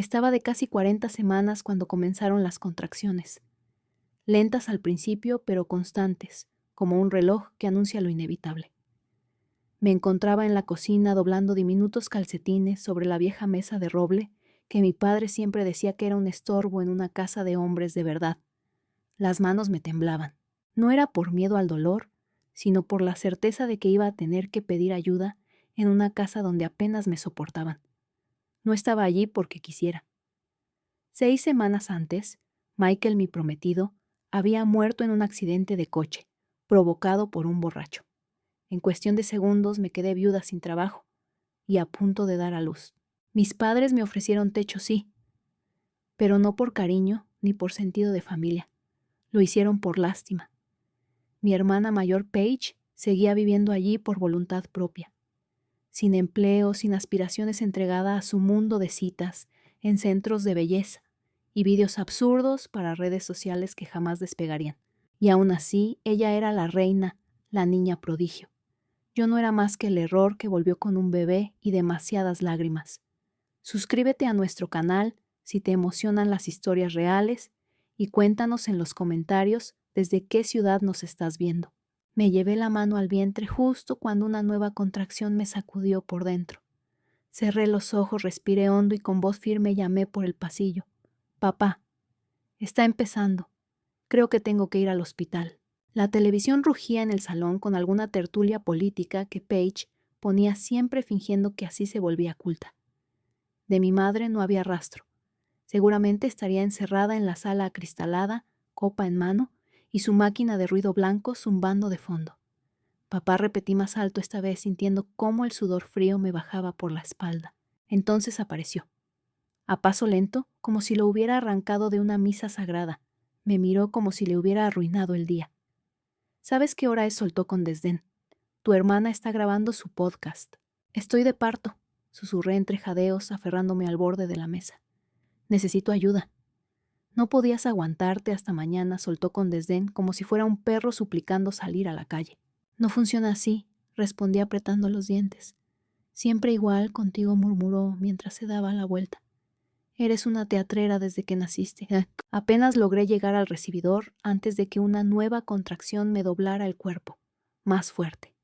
Estaba de casi 40 semanas cuando comenzaron las contracciones. Lentas al principio, pero constantes, como un reloj que anuncia lo inevitable. Me encontraba en la cocina doblando diminutos calcetines sobre la vieja mesa de roble que mi padre siempre decía que era un estorbo en una casa de hombres de verdad. Las manos me temblaban. No era por miedo al dolor, sino por la certeza de que iba a tener que pedir ayuda en una casa donde apenas me soportaban. No estaba allí porque quisiera. 6 semanas antes, Michael, mi prometido, había muerto en un accidente de coche, provocado por un borracho. En cuestión de segundos me quedé viuda sin trabajo y a punto de dar a luz. Mis padres me ofrecieron techo, sí, pero no por cariño ni por sentido de familia. Lo hicieron por lástima. Mi hermana mayor, Paige, seguía viviendo allí por voluntad propia. Sin empleo, sin aspiraciones, entregada a su mundo de citas, en centros de belleza y vídeos absurdos para redes sociales que jamás despegarían. Y aún así, ella era la reina, la niña prodigio. Yo no era más que el error que volvió con un bebé y demasiadas lágrimas. Suscríbete a nuestro canal si te emocionan las historias reales y cuéntanos en los comentarios desde qué ciudad nos estás viendo. Me llevé la mano al vientre justo cuando una nueva contracción me sacudió por dentro. Cerré los ojos, respiré hondo y con voz firme llamé por el pasillo. Papá, está empezando. Creo que tengo que ir al hospital. La televisión rugía en el salón con alguna tertulia política que Paige ponía siempre fingiendo que así se volvía culta. De mi madre no había rastro. Seguramente estaría encerrada en la sala acristalada, copa en mano, y su máquina de ruido blanco zumbando de fondo. Papá, repetí más alto esta vez, sintiendo cómo el sudor frío me bajaba por la espalda. Entonces apareció. A paso lento, como si lo hubiera arrancado de una misa sagrada. Me miró como si le hubiera arruinado el día. ¿Sabes qué hora es? Soltó con desdén. Tu hermana está grabando su podcast. Estoy de parto, susurré entre jadeos, aferrándome al borde de la mesa. Necesito ayuda. No podías aguantarte hasta mañana, soltó con desdén, como si fuera un perro suplicando salir a la calle. No funciona así, respondí apretando los dientes. Siempre igual contigo, murmuró mientras se daba la vuelta. Eres una teatrera desde que naciste. Apenas logré llegar al recibidor antes de que una nueva contracción me doblara el cuerpo. Más fuerte,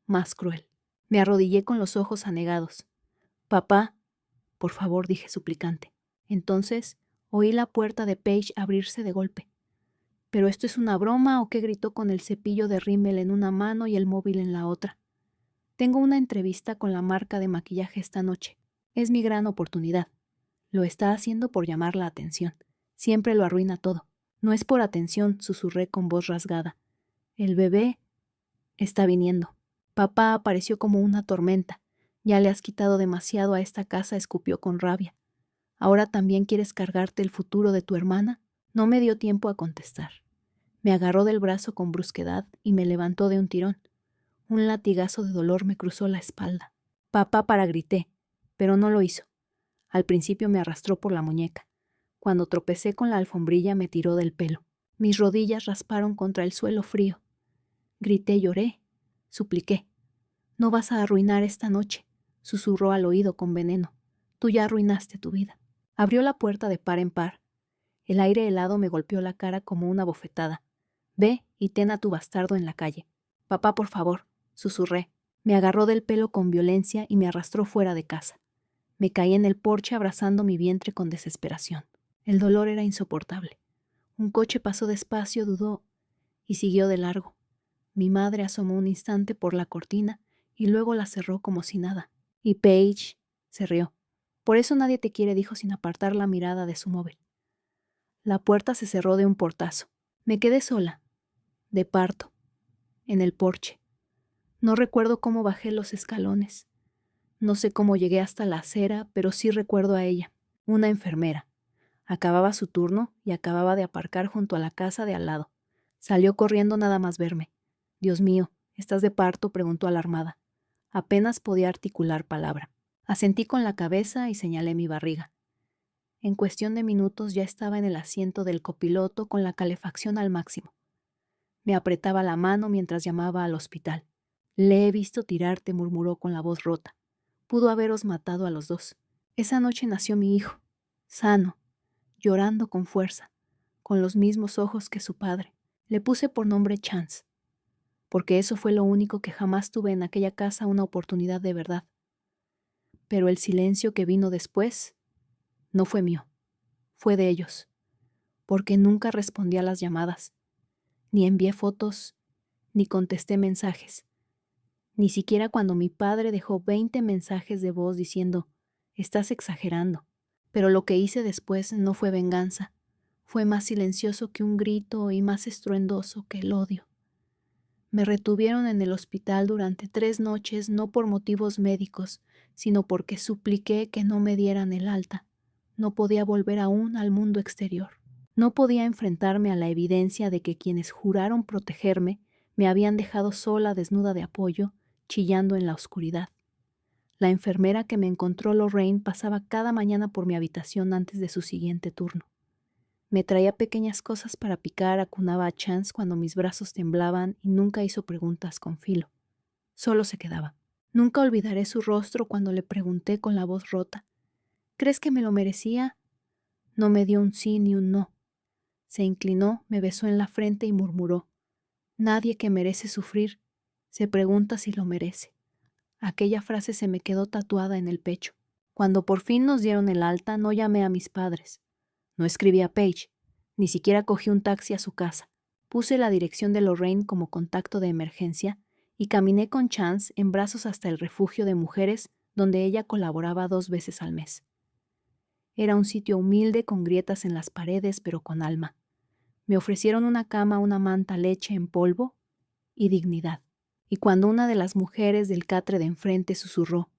más cruel. Me arrodillé con los ojos anegados. Papá, por favor, dije suplicante. Entonces oí la puerta de Paige abrirse de golpe. ¿Pero esto es una broma o qué? Gritó con el cepillo de rímel en una mano y el móvil en la otra. Tengo una entrevista con la marca de maquillaje esta noche. Es mi gran oportunidad. Lo está haciendo por llamar la atención. Siempre lo arruina todo. No es por atención, susurré con voz rasgada. El bebé está viniendo. Papá apareció como una tormenta. Ya le has quitado demasiado a esta casa, escupió con rabia. ¿Ahora también quieres cargarte el futuro de tu hermana? No me dio tiempo a contestar. Me agarró del brazo con brusquedad y me levantó de un tirón. Un latigazo de dolor me cruzó la espalda. Papá, grité, pero no lo hizo. Al principio me arrastró por la muñeca. Cuando tropecé con la alfombrilla me tiró del pelo. Mis rodillas rasparon contra el suelo frío. Grité, lloré, supliqué. No vas a arruinar esta noche, susurró al oído con veneno. Tú ya arruinaste tu vida. Abrió la puerta de par en par. El aire helado me golpeó la cara como una bofetada. Ve y ten a tu bastardo en la calle. Papá, por favor, susurré. Me agarró del pelo con violencia y me arrastró fuera de casa. Me caí en el porche abrazando mi vientre con desesperación. El dolor era insoportable. Un coche pasó despacio, dudó y siguió de largo. Mi madre asomó un instante por la cortina y luego la cerró como si nada. Y Paige se rió. Por eso nadie te quiere, dijo sin apartar la mirada de su móvil. La puerta se cerró de un portazo. Me quedé sola, de parto, en el porche. No recuerdo cómo bajé los escalones. No sé cómo llegué hasta la acera, pero sí recuerdo a ella, una enfermera. Acababa su turno y acababa de aparcar junto a la casa de al lado. Salió corriendo nada más verme. Dios mío, ¿estás de parto?, preguntó alarmada. Apenas podía articular palabra. Asentí con la cabeza y señalé mi barriga. En cuestión de minutos ya estaba en el asiento del copiloto con la calefacción al máximo. Me apretaba la mano mientras llamaba al hospital. Le he visto tirarte, murmuró con la voz rota. Pudo haberos matado a los dos. Esa noche nació mi hijo. sano, llorando con fuerza, con los mismos ojos que su padre. Le puse por nombre Chance, porque eso fue lo único que jamás tuve en aquella casa una oportunidad de verdad. Pero el silencio que vino después no fue mío, fue de ellos, porque nunca respondí a las llamadas, ni envié fotos, ni contesté mensajes, ni siquiera cuando mi padre dejó 20 mensajes de voz diciendo, estás exagerando. Pero lo que hice después no fue venganza, fue más silencioso que un grito y más estruendoso que el odio. Me retuvieron en el hospital durante 3 noches no por motivos médicos, sino porque supliqué que no me dieran el alta. No podía volver aún al mundo exterior. No podía enfrentarme a la evidencia de que quienes juraron protegerme me habían dejado sola, desnuda de apoyo, chillando en la oscuridad. La enfermera que me encontró Lorraine pasaba cada mañana por mi habitación antes de su siguiente turno. Me traía pequeñas cosas para picar, acunaba a Chance cuando mis brazos temblaban y nunca hizo preguntas con filo. Solo se quedaba. Nunca olvidaré su rostro cuando le pregunté con la voz rota, ¿crees que me lo merecía? No me dio un sí ni un no. Se inclinó, me besó en la frente y murmuró, nadie que merece sufrir se pregunta si lo merece. Aquella frase se me quedó tatuada en el pecho. Cuando por fin nos dieron el alta, no llamé a mis padres. No escribí a Paige, ni siquiera cogí un taxi a su casa. Puse la dirección de Lorraine como contacto de emergencia y caminé con Chance en brazos hasta el refugio de mujeres donde ella colaboraba 2 veces al mes. Era un sitio humilde con grietas en las paredes, pero con alma. Me ofrecieron una cama, una manta, leche en polvo y dignidad. Y cuando una de las mujeres del catre de enfrente susurró,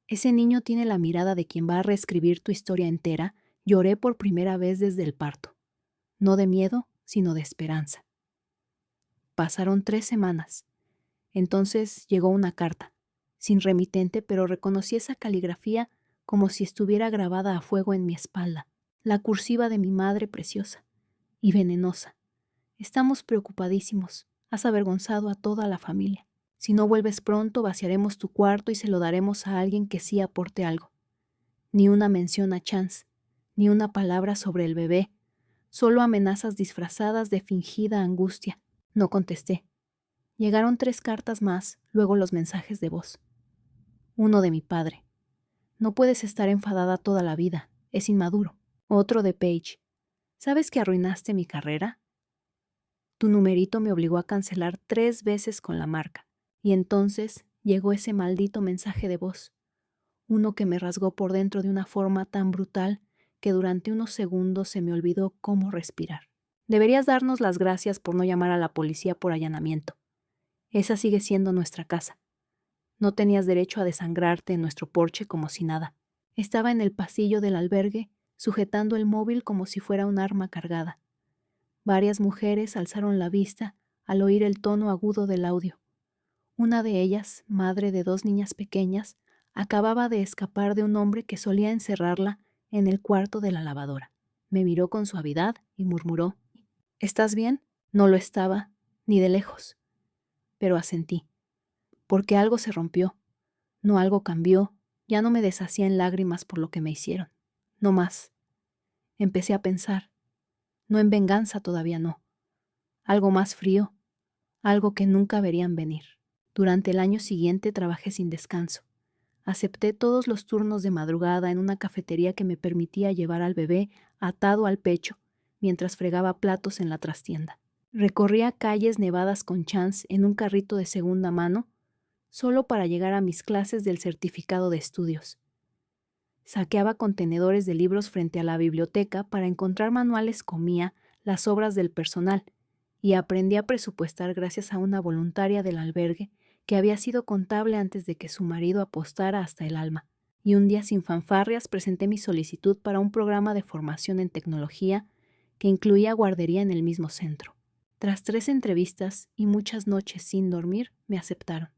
ese niño tiene la mirada de quien va a reescribir tu historia entera, lloré por primera vez desde el parto. No de miedo, sino de esperanza. Pasaron 3 semanas. Entonces llegó una carta, sin remitente, pero reconocí esa caligrafía como si estuviera grabada a fuego en mi espalda, la cursiva de mi madre preciosa y venenosa. Estamos preocupadísimos. Has avergonzado a toda la familia. Si no vuelves pronto, vaciaremos tu cuarto y se lo daremos a alguien que sí aporte algo. Ni una mención a Chance, ni una palabra sobre el bebé, solo amenazas disfrazadas de fingida angustia. No contesté. Llegaron 3 cartas más, luego los mensajes de voz. Uno de mi padre. No puedes estar enfadada toda la vida, es inmaduro. Otro de Paige. ¿Sabes que arruinaste mi carrera? Tu numerito me obligó a cancelar 3 veces con la marca. Y entonces llegó ese maldito mensaje de voz. Uno que me rasgó por dentro de una forma tan brutal que durante unos segundos se me olvidó cómo respirar. Deberías darnos las gracias por no llamar a la policía por allanamiento. Esa sigue siendo nuestra casa. No tenías derecho a desangrarte en nuestro porche como si nada. Estaba en el pasillo del albergue, sujetando el móvil como si fuera un arma cargada. Varias mujeres alzaron la vista al oír el tono agudo del audio. Una de ellas, madre de 2 niñas pequeñas, acababa de escapar de un hombre que solía encerrarla en el cuarto de la lavadora. Me miró con suavidad y murmuró, ¿estás bien? No lo estaba, ni de lejos. Pero asentí, porque algo se rompió, no algo cambió, ya no me deshacía en lágrimas por lo que me hicieron. No más. Empecé a pensar, no en venganza todavía no. Algo más frío, algo que nunca verían venir. Durante el año siguiente trabajé sin descanso. Acepté todos los turnos de madrugada en una cafetería que me permitía llevar al bebé atado al pecho mientras fregaba platos en la trastienda. Recorría calles nevadas con Chance en un carrito de segunda mano solo para llegar a mis clases del certificado de estudios. Saqueaba contenedores de libros frente a la biblioteca para encontrar manuales, comía las obras del personal y aprendí a presupuestar gracias a una voluntaria del albergue que había sido contable antes de que su marido apostara hasta el alma. Y un día sin fanfarrias presenté mi solicitud para un programa de formación en tecnología que incluía guardería en el mismo centro. Tras 3 entrevistas y muchas noches sin dormir, me aceptaron.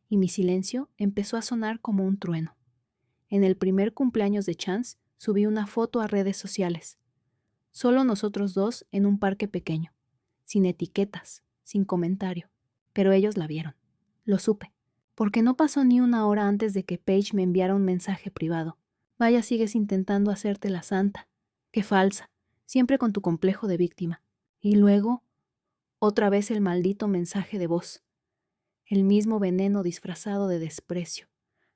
Y mi silencio empezó a sonar como un trueno. En el primer cumpleaños de Chance, subí una foto a redes sociales. Solo nosotros 2 en un parque pequeño, sin etiquetas, sin comentario. Pero ellos la vieron. Lo supe, porque no pasó ni una hora antes de que Paige me enviara un mensaje privado. Vaya, sigues intentando hacerte la santa. Qué falsa, siempre con tu complejo de víctima. Y luego, otra vez el maldito mensaje de voz. El mismo veneno disfrazado de desprecio.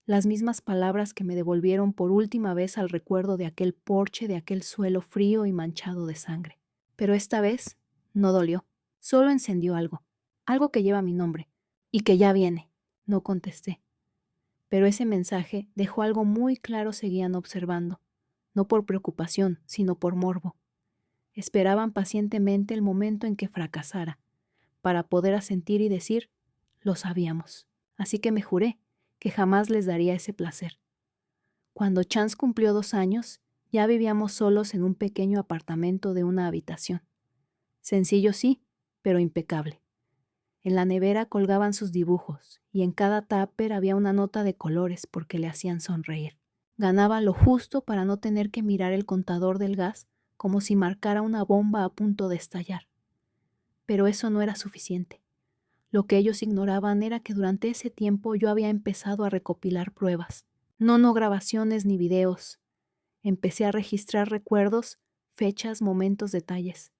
Las mismas palabras que me devolvieron por última vez al recuerdo de aquel porche, de aquel suelo frío y manchado de sangre. Pero esta vez no dolió. Solo encendió algo. Algo que lleva mi nombre. Y que ya viene. No contesté. Pero ese mensaje dejó algo muy claro. Seguían observando. No por preocupación, sino por morbo. Esperaban pacientemente el momento en que fracasara, para poder asentir y decir, lo sabíamos. Así que me juré que jamás les daría ese placer. Cuando Chance cumplió 2 años, ya vivíamos solos en un pequeño apartamento de una habitación. Sencillo sí, pero impecable. En la nevera colgaban sus dibujos, y en cada tupper había una nota de colores porque le hacían sonreír. Ganaba lo justo para no tener que mirar el contador del gas como si marcara una bomba a punto de estallar. Pero eso no era suficiente. Lo que ellos ignoraban era que durante ese tiempo yo había empezado a recopilar pruebas. No grabaciones ni videos. Empecé a registrar recuerdos, fechas, momentos, detalles.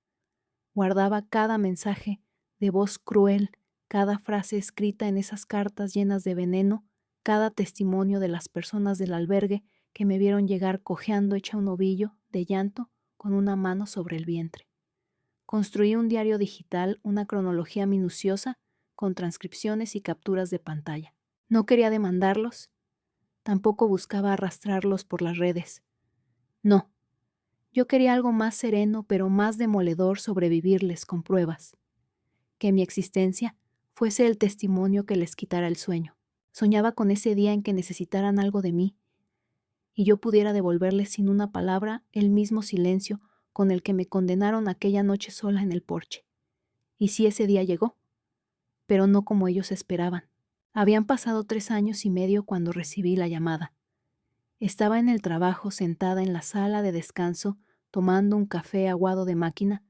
Guardaba cada mensaje de voz cruel, cada frase escrita en esas cartas llenas de veneno, cada testimonio de las personas del albergue que me vieron llegar cojeando hecha un ovillo de llanto con una mano sobre el vientre. Construí un diario digital, una cronología minuciosa, con transcripciones y capturas de pantalla. No quería demandarlos, tampoco buscaba arrastrarlos por las redes. No, yo quería algo más sereno, pero más demoledor, sobrevivirles con pruebas. Que mi existencia fuese el testimonio que les quitara el sueño. Soñaba con ese día en que necesitaran algo de mí, y yo pudiera devolverles sin una palabra el mismo silencio con el que me condenaron aquella noche sola en el porche. Y sí, ese día llegó, pero no como ellos esperaban. Habían pasado 3 años y medio cuando recibí la llamada. Estaba en el trabajo sentada en la sala de descanso tomando un café aguado de máquina,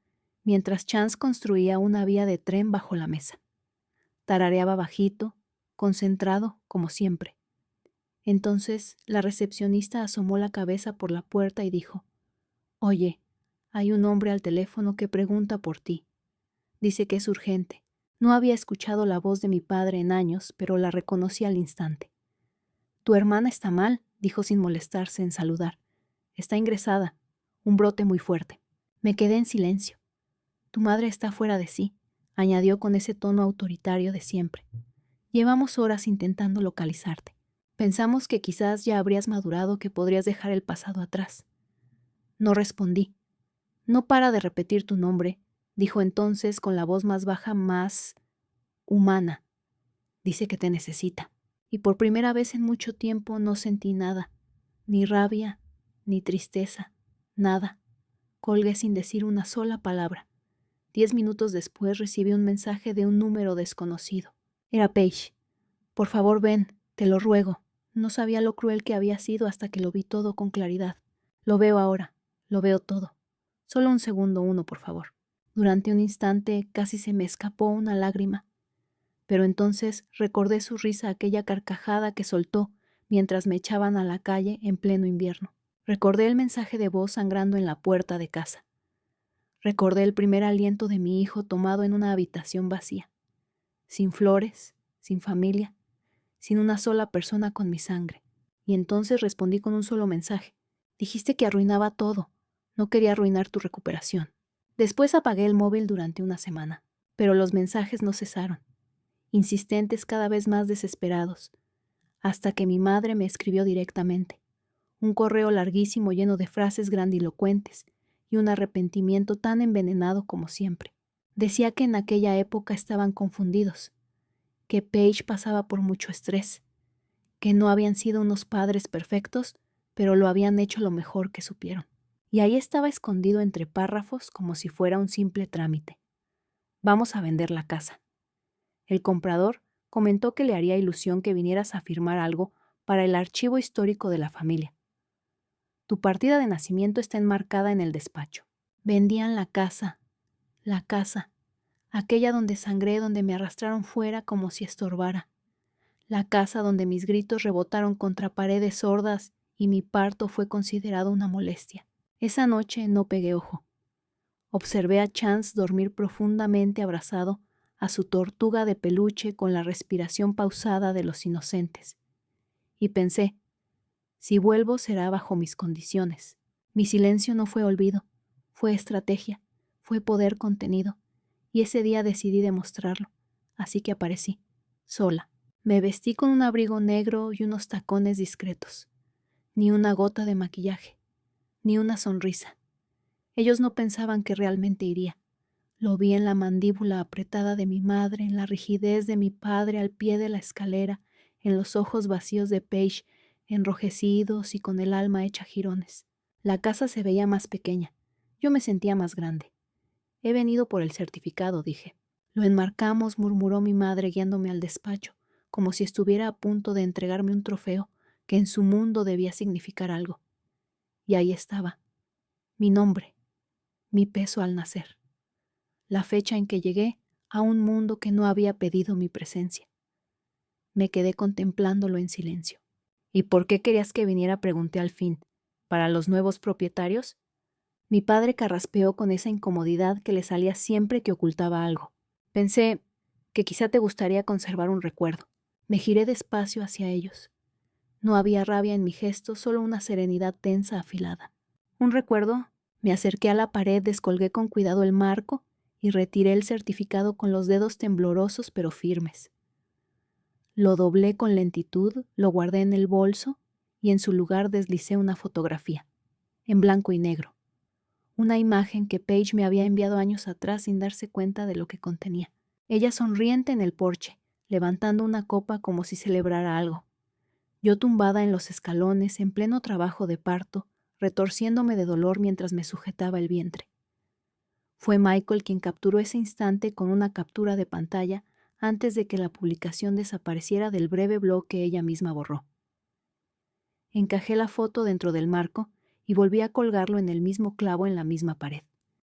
mientras Chance construía una vía de tren bajo la mesa. Tarareaba bajito, concentrado, como siempre. Entonces la recepcionista asomó la cabeza por la puerta y dijo, «Oye, hay un hombre al teléfono que pregunta por ti. Dice que es urgente. No había escuchado la voz de mi padre en años, pero la reconocí al instante. Tu hermana está mal», dijo sin molestarse en saludar. «Está ingresada. Un brote muy fuerte». Me quedé en silencio. «Tu madre está fuera de sí», añadió con ese tono autoritario de siempre. «Llevamos horas intentando localizarte. Pensamos que quizás ya habrías madurado, que podrías dejar el pasado atrás». No respondí. «No para de repetir tu nombre», dijo entonces con la voz más baja, más humana. «Dice que te necesita». Y por primera vez en mucho tiempo no sentí nada, ni rabia, ni tristeza, nada. Colgué sin decir una sola palabra. 10 minutos después recibí un mensaje de un número desconocido. Era Paige. «Por favor, ven, te lo ruego». No sabía lo cruel que había sido hasta que lo vi todo con claridad. Lo veo ahora, lo veo todo. Solo un segundo, por favor. Durante un instante casi se me escapó una lágrima. Pero entonces recordé su risa, aquella carcajada que soltó mientras me echaban a la calle en pleno invierno. Recordé el mensaje de voz sangrando en la puerta de casa. Recordé el primer aliento de mi hijo tomado en una habitación vacía, sin flores, sin familia, sin una sola persona con mi sangre. Y entonces respondí con un solo mensaje. Dijiste que arruinaba todo. No quería arruinar tu recuperación. Después apagué el móvil durante una semana, pero los mensajes no cesaron, insistentes, cada vez más desesperados, hasta que mi madre me escribió directamente. Un correo larguísimo lleno de frases grandilocuentes y un arrepentimiento tan envenenado como siempre. Decía que en aquella época estaban confundidos, que Paige pasaba por mucho estrés, que no habían sido unos padres perfectos, pero lo habían hecho lo mejor que supieron. Y ahí estaba escondido entre párrafos como si fuera un simple trámite. Vamos a vender la casa. El comprador comentó que le haría ilusión que vinieras a firmar algo para el archivo histórico de la familia. Tu partida de nacimiento está enmarcada en el despacho. Vendían la casa, aquella donde sangré, donde me arrastraron fuera como si estorbara. La casa donde mis gritos rebotaron contra paredes sordas y mi parto fue considerado una molestia. Esa noche no pegué ojo. Observé a Chance dormir profundamente abrazado a su tortuga de peluche con la respiración pausada de los inocentes. Y pensé, si vuelvo será bajo mis condiciones. Mi silencio no fue olvido, fue estrategia, fue poder contenido, y ese día decidí demostrarlo, así que aparecí, sola. Me vestí con un abrigo negro y unos tacones discretos. Ni una gota de maquillaje, ni una sonrisa. Ellos no pensaban que realmente iría. Lo vi en la mandíbula apretada de mi madre, en la rigidez de mi padre al pie de la escalera, en los ojos vacíos de Paige, enrojecidos y con el alma hecha jirones. La casa se veía más pequeña. Yo me sentía más grande. He venido por el certificado, dije. Lo enmarcamos, murmuró mi madre guiándome al despacho, como si estuviera a punto de entregarme un trofeo que en su mundo debía significar algo. Y ahí estaba, mi nombre, mi peso al nacer, la fecha en que llegué a un mundo que no había pedido mi presencia. Me quedé contemplándolo en silencio. ¿Y por qué querías que viniera?, pregunté al fin. ¿Para los nuevos propietarios? Mi padre carraspeó con esa incomodidad que le salía siempre que ocultaba algo. Pensé que quizá te gustaría conservar un recuerdo. Me giré despacio hacia ellos. No había rabia en mi gesto, solo una serenidad tensa afilada. ¿Un recuerdo? Me acerqué a la pared, descolgué con cuidado el marco y retiré el certificado con los dedos temblorosos pero firmes. Lo doblé con lentitud, lo guardé en el bolso y en su lugar deslicé una fotografía, en blanco y negro. Una imagen que Paige me había enviado años atrás sin darse cuenta de lo que contenía. Ella sonriente en el porche, levantando una copa como si celebrara algo. Yo tumbada en los escalones, en pleno trabajo de parto, retorciéndome de dolor mientras me sujetaba el vientre. Fue Michael quien capturó ese instante con una captura de pantalla antes de que la publicación desapareciera del breve blog que ella misma borró. Encajé la foto dentro del marco y volví a colgarlo en el mismo clavo en la misma pared.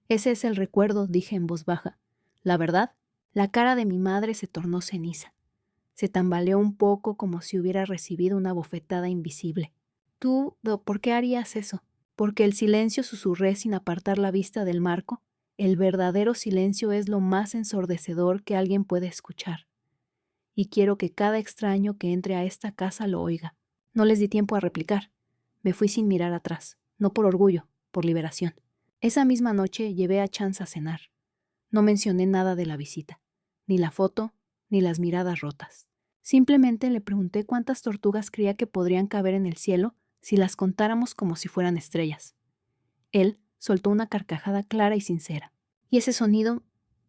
Ese es el recuerdo, dije en voz baja. La verdad, la cara de mi madre se tornó ceniza. Se tambaleó un poco como si hubiera recibido una bofetada invisible. Tú, ¿por qué harías eso? Porque el silencio, susurré sin apartar la vista del marco. El verdadero silencio es lo más ensordecedor que alguien puede escuchar. Y quiero que cada extraño que entre a esta casa lo oiga. No les di tiempo a replicar. Me fui sin mirar atrás, no por orgullo, por liberación. Esa misma noche llevé a Chance a cenar. No mencioné nada de la visita, ni la foto, ni las miradas rotas. Simplemente le pregunté cuántas tortugas creía que podrían caber en el cielo si las contáramos como si fueran estrellas. Él soltó una carcajada clara y sincera. Y ese sonido,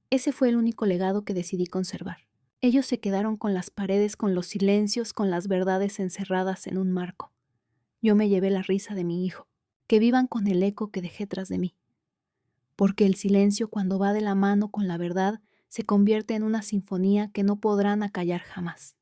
ese fue el único legado que decidí conservar. Ellos se quedaron con las paredes, con los silencios, con las verdades encerradas en un marco. Yo me llevé la risa de mi hijo. Que vivan con el eco que dejé tras de mí. Porque el silencio, cuando va de la mano con la verdad, se convierte en una sinfonía que no podrán acallar jamás.